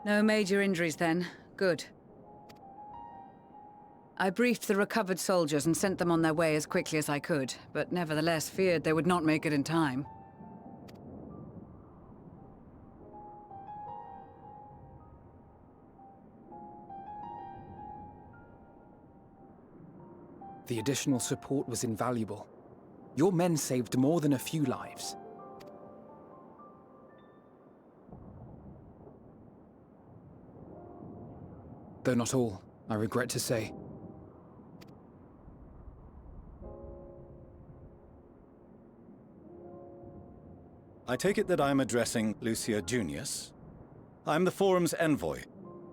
No major injuries then. Good. I briefed the recovered soldiers and sent them on their way as quickly as I could, but nevertheless feared they would not make it in time. The additional support was invaluable. Your men saved more than a few lives. Though not all, I regret to say. I take it that I'm addressing Lucia Junius. I'm the Forum's envoy,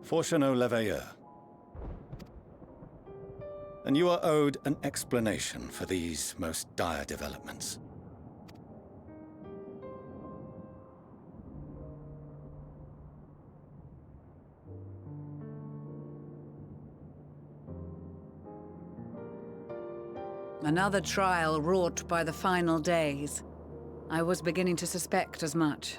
Fortuno Leveilleur. And you are owed an explanation for these most dire developments. Another trial wrought by the final days. I was beginning to suspect as much.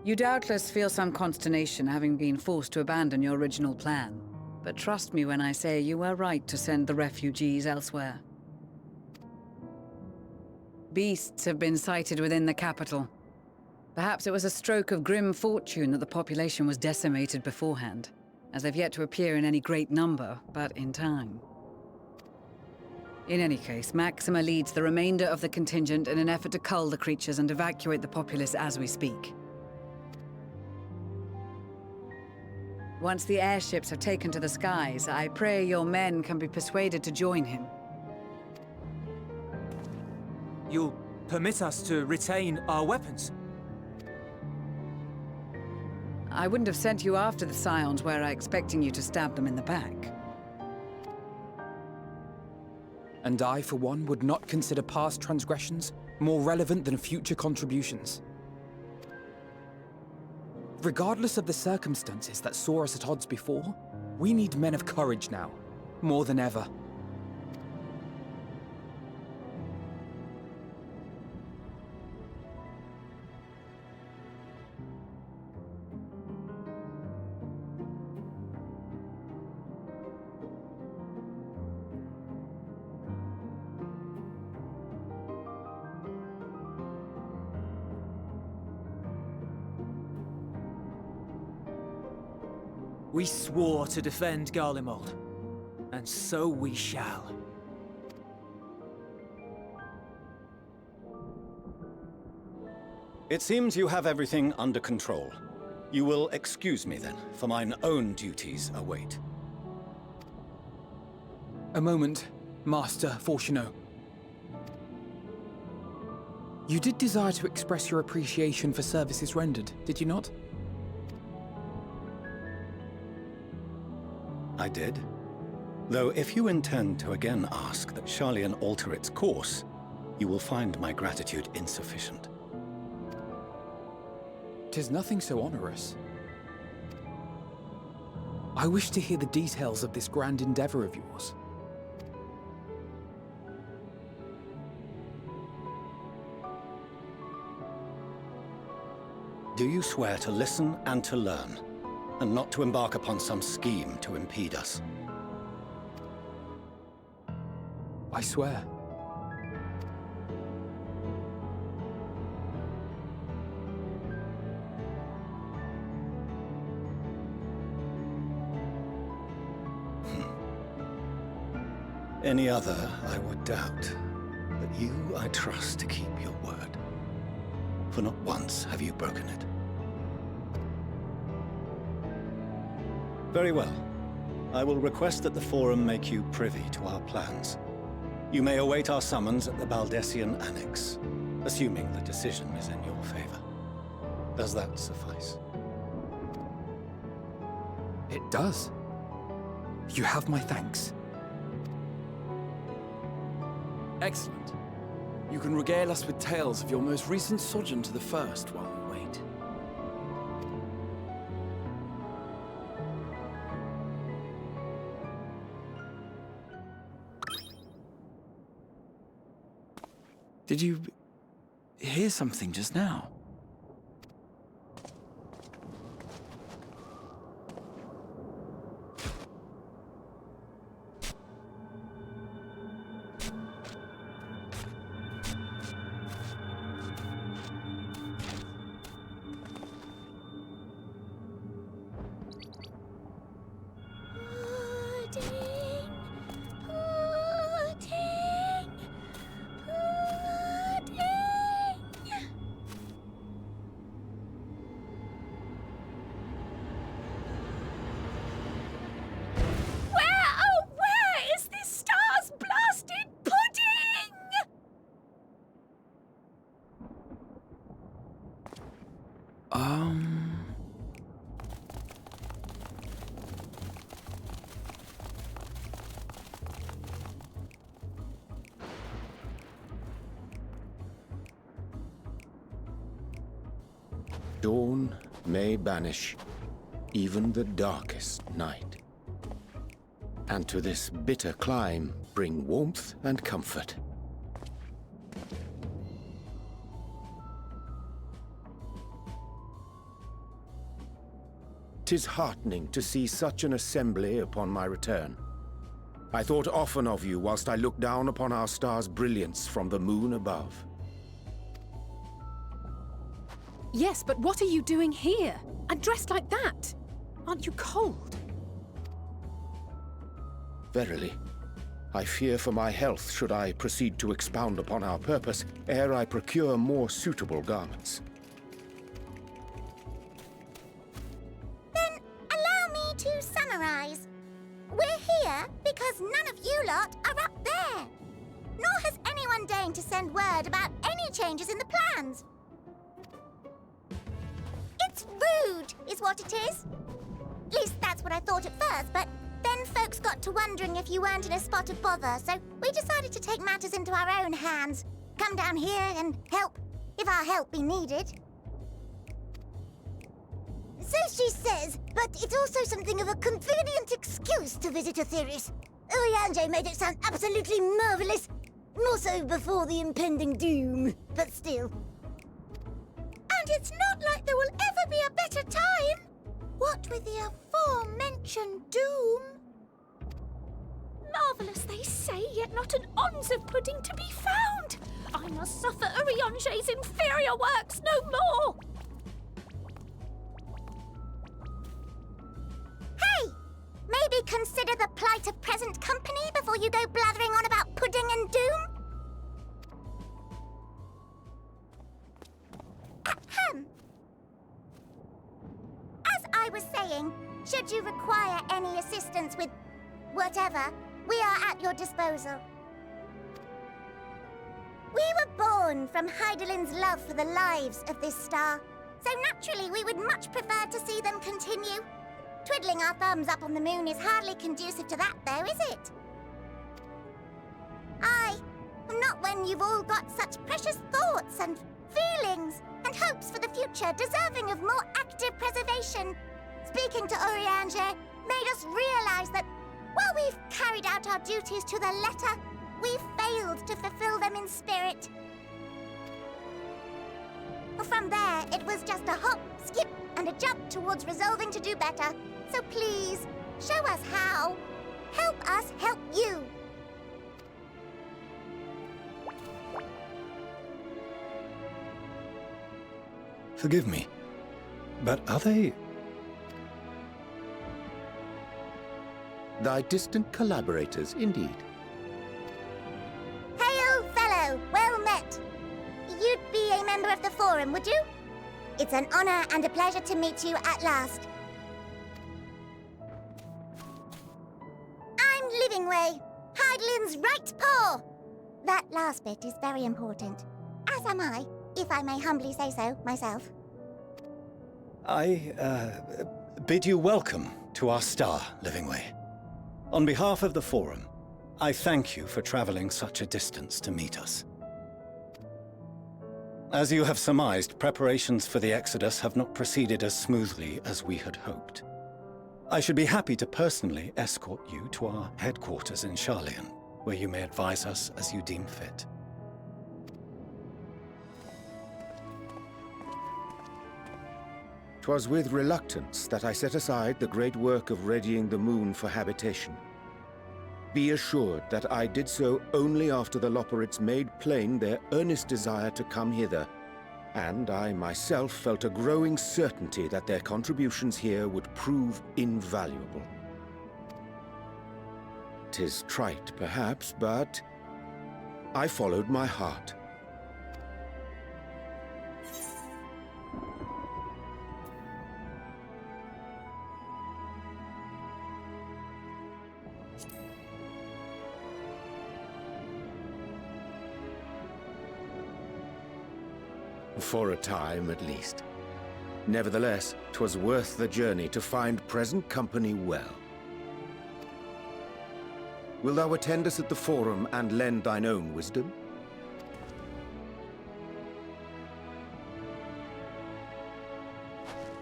You doubtless feel some consternation having been forced to abandon your original plan. But trust me when I say you were right to send the refugees elsewhere. Beasts have been sighted within the capital. Perhaps it was a stroke of grim fortune that the population was decimated beforehand, as they've yet to appear in any great number, but in time. In any case, Maxima leads the remainder of the contingent in an effort to cull the creatures and evacuate the populace as we speak. Once the airships have taken to the skies, I pray your men can be persuaded to join him. You'll permit us to retain our weapons? I wouldn't have sent you after the Scions were I expecting you to stab them in the back. And I, for one, would not consider past transgressions more relevant than future contributions. Regardless of the circumstances that saw us at odds before, we need men of courage now, more than ever. We swore to defend Garlemald, and so we shall. It seems you have everything under control. You will excuse me then, for mine own duties await. A moment, Master Fortuno. You did desire to express your appreciation for services rendered, did you not? I did. Though if you intend to again ask that Sharlayan alter its course, you will find my gratitude insufficient. 'Tis nothing so onerous. I wish to hear the details of this grand endeavor of yours. Do you swear to listen and to learn, and not to embark upon some scheme to impede us? I swear. Any other I would doubt, but you I trust to keep your word. For not once have you broken it. Very well. I will request that the Forum make you privy to our plans. You may await our summons at the Baldessian Annex, assuming the decision is in your favor. Does that suffice? It does. You have my thanks. Excellent. You can regale us with tales of your most recent sojourn to the First while we wait. Did you hear something just now? Dawn may banish even the darkest night, and to this bitter clime bring warmth and comfort. 'Tis heartening to see such an assembly upon my return. I thought often of you whilst I looked down upon our star's brilliance from the moon above. Yes, but what are you doing here? And dressed like that? Aren't you cold? Verily, I fear for my health should I proceed to expound upon our purpose ere I procure more suitable garments. Then allow me to summarize. We're here because none of you lot are up there. Nor has anyone deigned to send word about any changes in the plans. It's rude, is what it is. At least that's what I thought at first, but then folks got to wondering if you weren't in a spot of bother, so we decided to take matters into our own hands. Come down here and help, if our help be needed. So she says, but it's also something of a convenient excuse to visit Eorzea. Eorzea made it sound absolutely marvelous. More so before the impending doom, but still. And it's not like there will ever be a better time. What with the aforementioned doom? Marvellous, they say, yet not an ounce of pudding to be found. I must suffer Eorzea's inferior works no more. Hey! Maybe consider the plight of present company before you go blathering on about pudding and doom? Ahem. As I was saying, should you require any assistance with whatever, we are at your disposal. We were born from Hydaelyn's love for the lives of this star, so naturally we would much prefer to see them continue. Twiddling our thumbs up on the moon is hardly conducive to that, though, is it? Aye, not when you've all got such precious thoughts and feelings and hopes for the future deserving of more active preservation. Speaking to Eorzea made us realize that while we've carried out our duties to the letter, we've failed to fulfill them in spirit. From there, it was just a hop, skip, and a jump towards resolving to do better. So please, show us how. Help us help you. Forgive me, but are they... Thy distant collaborators, indeed. Hail, fellow! Well met! You'd be a member of the Forum, would you? It's an honor and a pleasure to meet you at last. I'm Livingway, Hydaelyn's right paw! That last bit is very important. As am I, if I may humbly say so myself. I bid you welcome to our star, Livingway. On behalf of the Forum, I thank you for traveling such a distance to meet us. As you have surmised, preparations for the Exodus have not proceeded as smoothly as we had hoped. I should be happy to personally escort you to our headquarters in Sharlayan, where you may advise us as you deem fit. 'Twas with reluctance that I set aside the great work of readying the moon for habitation. Be assured that I did so only after the Loperites made plain their earnest desire to come hither, and I myself felt a growing certainty that their contributions here would prove invaluable. 'Tis trite, perhaps, but I followed my heart. For a time, at least. Nevertheless, 'twas worth the journey to find present company well. Will thou attend us at the Forum and lend thine own wisdom?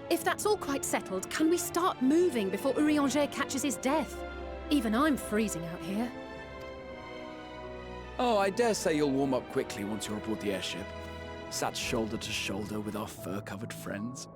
If that's all quite settled, can we start moving before Eorzea catches his death? Even I'm freezing out here. Oh, I dare say you'll warm up quickly once you're aboard the airship. Sat shoulder to shoulder with our fur-covered friends.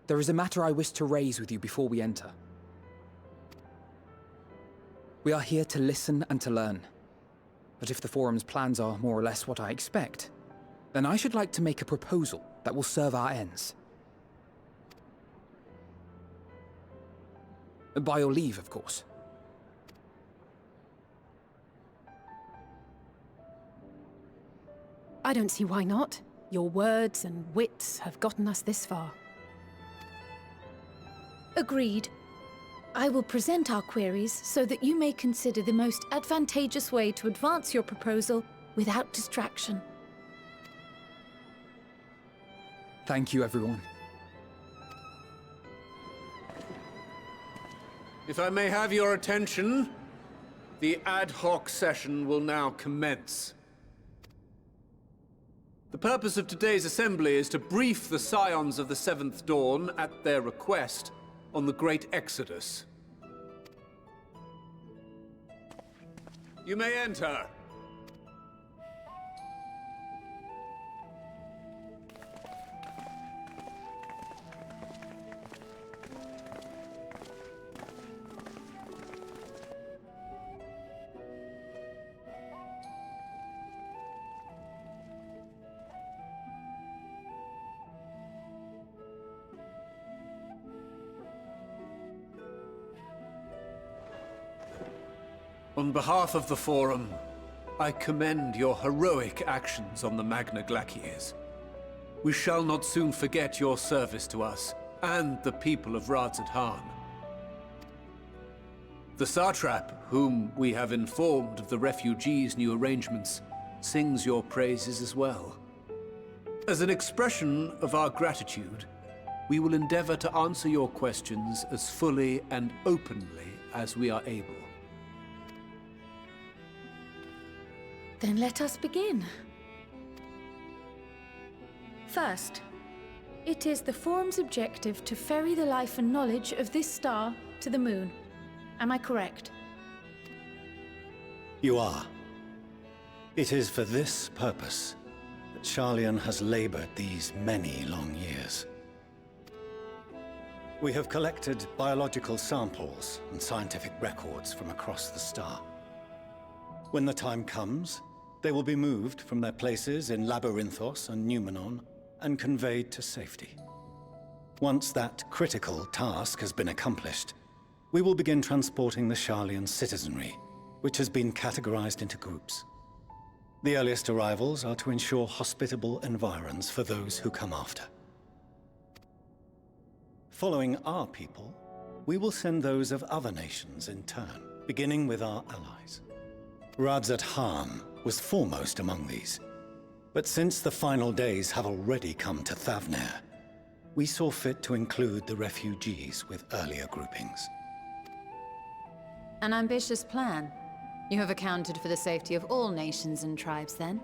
There is a matter I wish to raise with you before we enter. We are here to listen and to learn. But if the Forum's plans are more or less what I expect, then I should like to make a proposal that will serve our ends. By your leave, of course. I don't see why not. Your words and wits have gotten us this far. Agreed. I will present our queries so that you may consider the most advantageous way to advance your proposal without distraction. Thank you, everyone. If I may have your attention, the ad hoc session will now commence. The purpose of today's assembly is to brief the Scions of the Seventh Dawn, at their request, on the Great Exodus. You may enter. On behalf of the Forum, I commend your heroic actions on the Magna Glaciers. We shall not soon forget your service to us and the people of Radzat-Han. The Satrap, whom we have informed of the refugees' new arrangements, sings your praises as well. As an expression of our gratitude, we will endeavor to answer your questions as fully and openly as we are able. Then let us begin. First, it is the Forum's objective to ferry the life and knowledge of this star to the moon. Am I correct? You are. It is for this purpose that Sharlayan has labored these many long years. We have collected biological samples and scientific records from across the star. When the time comes, they will be moved from their places in Labyrinthos and Numenon and conveyed to safety. Once that critical task has been accomplished, we will begin transporting the Sharlayan citizenry, which has been categorized into groups. The earliest arrivals are to ensure hospitable environs for those who come after. Following our people, we will send those of other nations in turn, beginning with our allies. Radzat-Han was foremost among these. But since the final days have already come to Thavnair, we saw fit to include the refugees with earlier groupings. An ambitious plan. You have accounted for the safety of all nations and tribes, then?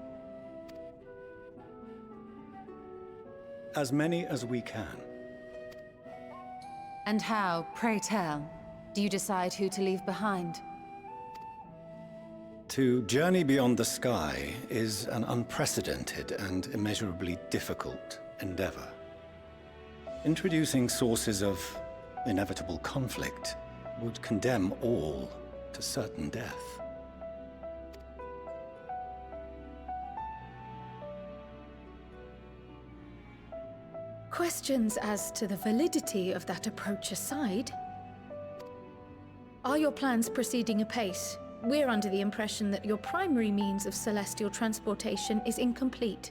As many as we can. And how, pray tell, do you decide who to leave behind? To journey beyond the sky is an unprecedented and immeasurably difficult endeavor. Introducing sources of inevitable conflict would condemn all to certain death. Questions as to the validity of that approach aside, are your plans proceeding apace? We're under the impression that your primary means of celestial transportation is incomplete.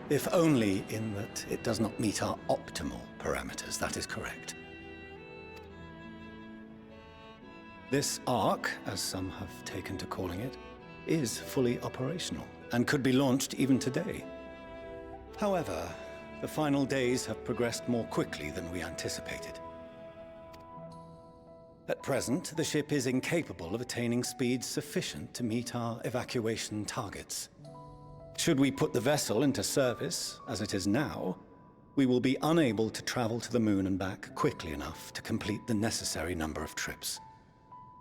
If only in that it does not meet our optimal parameters, that is correct. This Ark, as some have taken to calling it, is fully operational and could be launched even today. However, the final days have progressed more quickly than we anticipated. At present, the ship is incapable of attaining speeds sufficient to meet our evacuation targets. Should we put the vessel into service, as it is now, we will be unable to travel to the moon and back quickly enough to complete the necessary number of trips.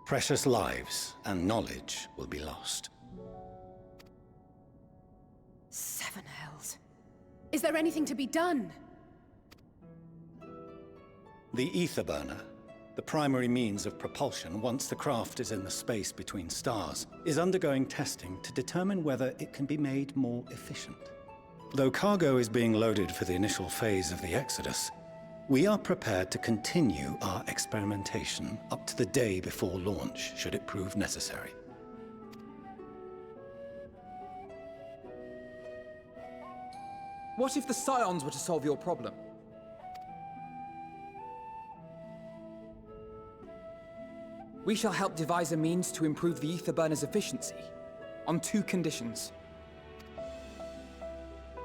Precious lives and knowledge will be lost. Seven hells. Is there anything to be done? The ether burner, the primary means of propulsion once the craft is in the space between stars, is undergoing testing to determine whether it can be made more efficient. Though cargo is being loaded for the initial phase of the Exodus, we are prepared to continue our experimentation up to the day before launch, should it prove necessary. What if the Scions were to solve your problem? We shall help devise a means to improve the ether burner's efficiency, on 2 conditions.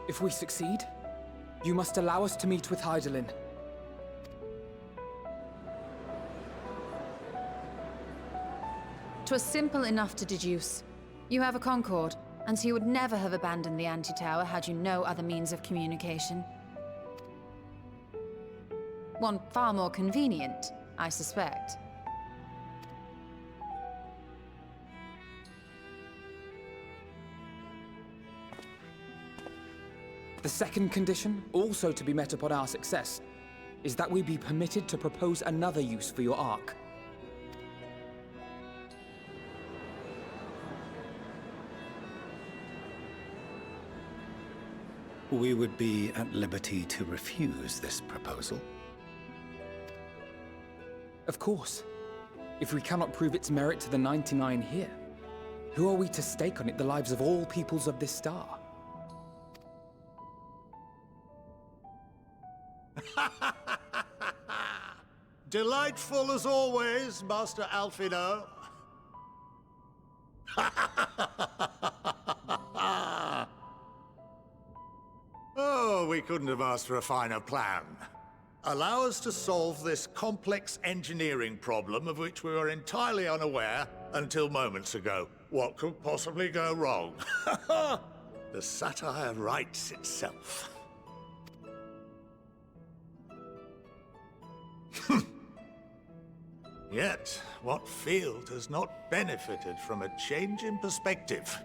If we succeed, you must allow us to meet with Hydaelyn. "'Twas simple enough to deduce. You have a Concord, and so you would never have abandoned the anti-tower had you no other means of communication. One far more convenient, I suspect. The second condition, also to be met upon our success, is that we be permitted to propose another use for your Ark. We would be at liberty to refuse this proposal. Of course. If we cannot prove its merit to the 99 here, who are we to stake on it the lives of all peoples of this star? Delightful as always, Master Alphino. Oh, we couldn't have asked for a finer plan. Allow us to solve this complex engineering problem of which we were entirely unaware until moments ago. What could possibly go wrong? The satire writes itself. Yet, what field has not benefited from a change in perspective?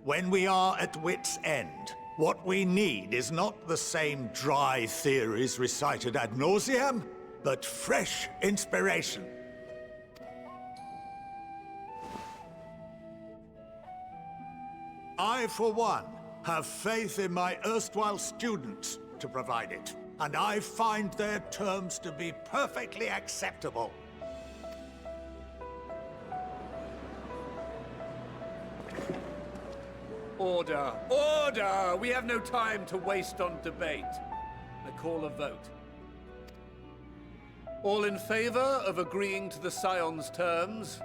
When we are at wit's end, what we need is not the same dry theories recited ad nauseam, but fresh inspiration. I, for one, have faith in my erstwhile students to provide it, and I find their terms to be perfectly acceptable. Order! Order! We have no time to waste on debate. I call a vote. All in favor of agreeing to the Scion's terms?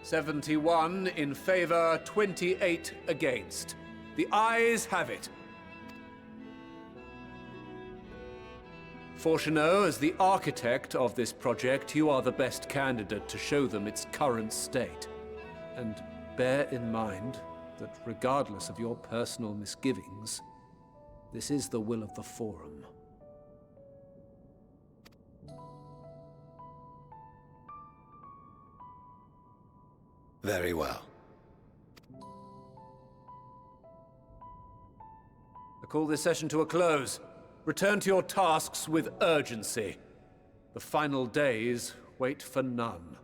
"71 in favor, 28 against. The ayes have it. Fortuneau, as the architect of this project, you are the best candidate to show them its current state. And bear in mind that regardless of your personal misgivings, this is the will of the Forum. Very well. I call this session to a close. Return to your tasks with urgency. The final days wait for none.